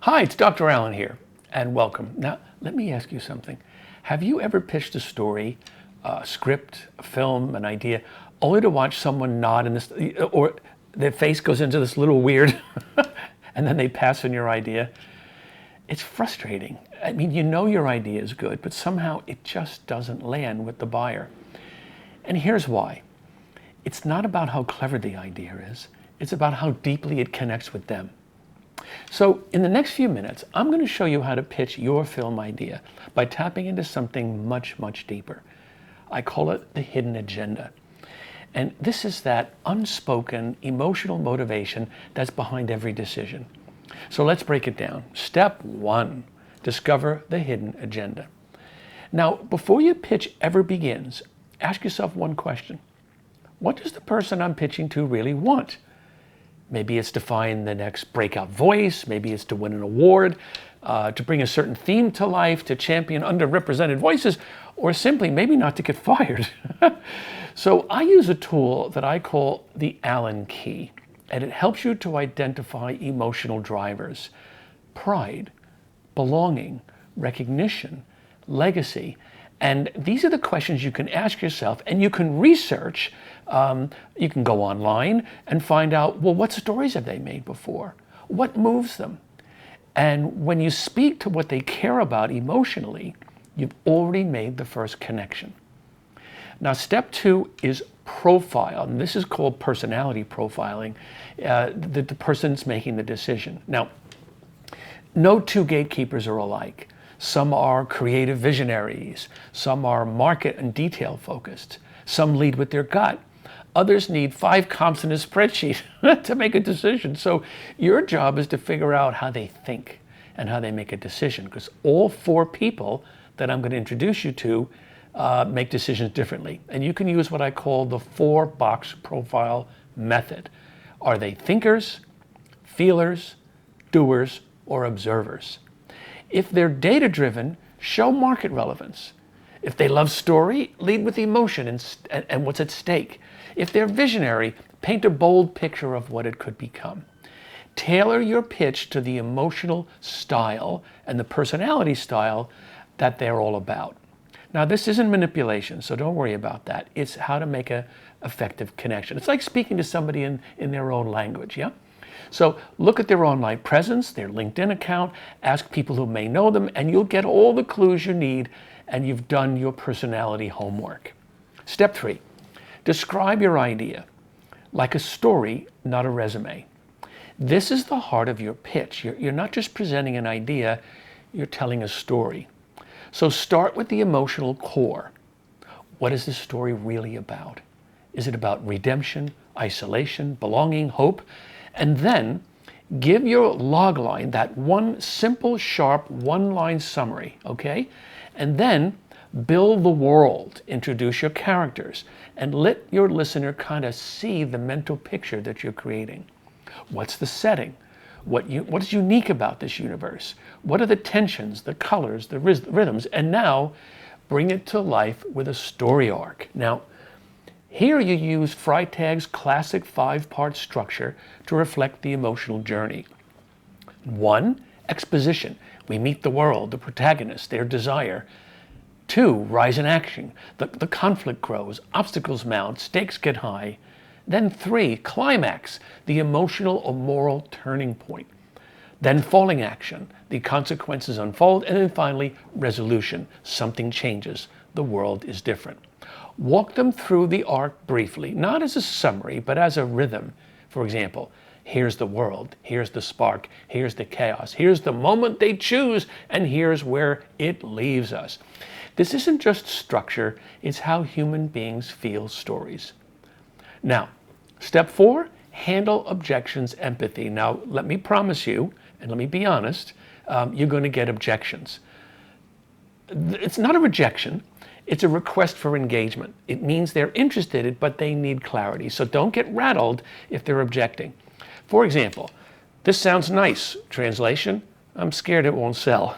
Hi, it's Dr. Allen here, and welcome. Now, let me ask you something. Have you ever pitched a story, a script, a film, an idea, only to watch someone nod in this, or their face goes into this little weird, and then they pass on your idea? It's frustrating. I mean, you know your idea is good, but somehow it just doesn't land with the buyer. And here's why. It's not about how clever the idea is. It's about how deeply it connects with them. So in the next few minutes, I'm going to show you how to pitch your film idea by tapping into something much, much deeper. I call it the hidden agenda. And this is that unspoken emotional motivation that's behind every decision. So let's break it down. Step 1, discover the hidden agenda. Now, before your pitch ever begins, ask yourself one question. What does the person I'm pitching to really want? Maybe it's to find the next breakout voice, maybe it's to win an award, to bring a certain theme to life, to champion underrepresented voices, or simply maybe not to get fired. So I use a tool that I call the Allen key, and it helps you to identify emotional drivers: pride, belonging, recognition, legacy. And these are the questions you can ask yourself, and you can research. You can go online and find out, well, what stories have they made before? What moves them? And when you speak to what they care about emotionally, you've already made the first connection. Now, step 2 is profile, and this is called personality profiling. The person's making the decision. Now, no two gatekeepers are alike. Some are creative visionaries, some are market and detail focused, some lead with their gut, others need 5 comps in a spreadsheet to make a decision. So your job is to figure out how they think and how they make a decision, because all 4 people that I'm going to introduce you to make decisions differently. And you can use what I call the 4-box profile method. Are they thinkers, feelers, doers, or observers? If they're data-driven, show market relevance. If they love story, lead with emotion and what's at stake. If they're visionary, paint a bold picture of what it could become. Tailor your pitch to the emotional style and the personality style that they're all about. Now, this isn't manipulation, so don't worry about that. It's how to make an effective connection. It's like speaking to somebody in their own language, yeah? So look at their online presence, their LinkedIn account, ask people who may know them, and you'll get all the clues you need, and you've done your personality homework. Step 3, describe your idea like a story, not a resume. This is the heart of your pitch. You're not just presenting an idea, you're telling a story. So start with the emotional core. What is this story really about? Is it about redemption, isolation, belonging, hope? And then give your log line that one simple, sharp, one-line summary, okay? And then build the world, introduce your characters, and let your listener kind of see the mental picture that you're creating. What's the setting? What is unique about this universe? What are the tensions, the colors, the rhythms? And now bring it to life with a story arc. Now, here you use Freytag's classic 5-part structure to reflect the emotional journey. 1, exposition. We meet the world, the protagonist, their desire. 2, rise in action. The conflict grows, obstacles mount, stakes get high. Then 3, climax, the emotional or moral turning point. Then falling action, the consequences unfold. And then finally, resolution, something changes, the world is different. Walk them through the arc briefly, not as a summary, but as a rhythm. For example, here's the world, here's the spark, here's the chaos, here's the moment they choose, and here's where it leaves us. This isn't just structure, it's how human beings feel stories. Now, step 4, handle objections, empathy. Now, let me promise you, and let me be honest, you're going to get objections. It's not a rejection. It's a request for engagement. It means they're interested, but they need clarity. So don't get rattled if they're objecting. For example, this sounds nice. Translation, I'm scared it won't sell.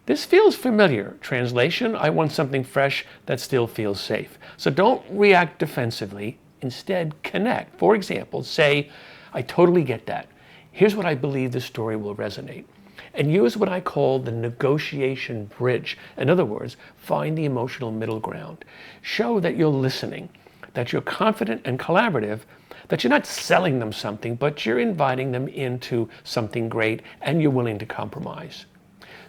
This feels familiar. Translation, I want something fresh that still feels safe. So don't react defensively. Instead, connect. For example, say, I totally get that. Here's what I believe this story will resonate. and use what I call the negotiation bridge. In other words, find the emotional middle ground. Show that you're listening, that you're confident and collaborative, that you're not selling them something, but you're inviting them into something great and you're willing to compromise.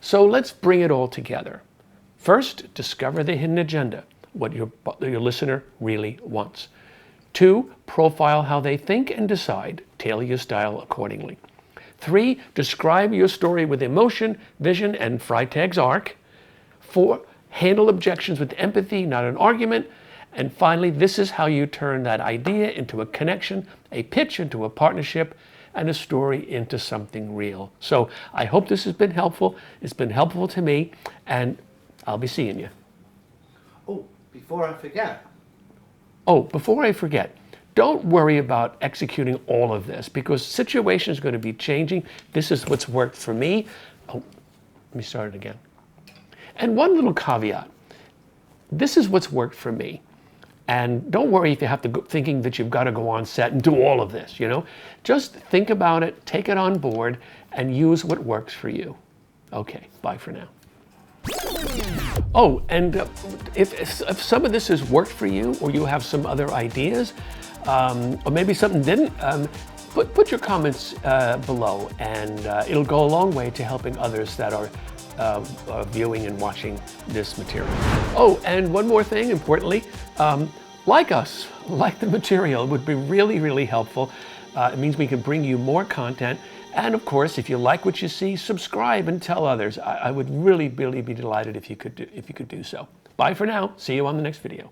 So let's bring it all together. First, discover the hidden agenda, what your listener really wants. 2, profile how they think and decide. Tailor your style accordingly. 3, describe your story with emotion, vision, and Freytag's arc. 4, handle objections with empathy, not an argument. And finally, this is how you turn that idea into a connection, a pitch into a partnership, and a story into something real. So I hope this has been helpful. It's been helpful to me, and I'll be seeing you. Oh, before I forget. Oh, before I forget, don't worry about executing all of this because situations are going to be changing. This is what's worked for me. Oh, let me start it again. And one little caveat. This is what's worked for me. And don't worry if you have to go thinking that you've got to go on set and do all of this, you know. Just think about it, take it on board, and use what works for you. Okay, bye for now. Oh, and if some of this has worked for you, or you have some other ideas, or maybe something didn't, put your comments below, and it'll go a long way to helping others that are viewing and watching this material. Oh, and one more thing, importantly, like us, like the material. It would be really, really helpful. It means we can bring you more content. And of course, if you like what you see, subscribe and tell others. I would really, really be delighted if you could do so. Bye for now. See you on the next video.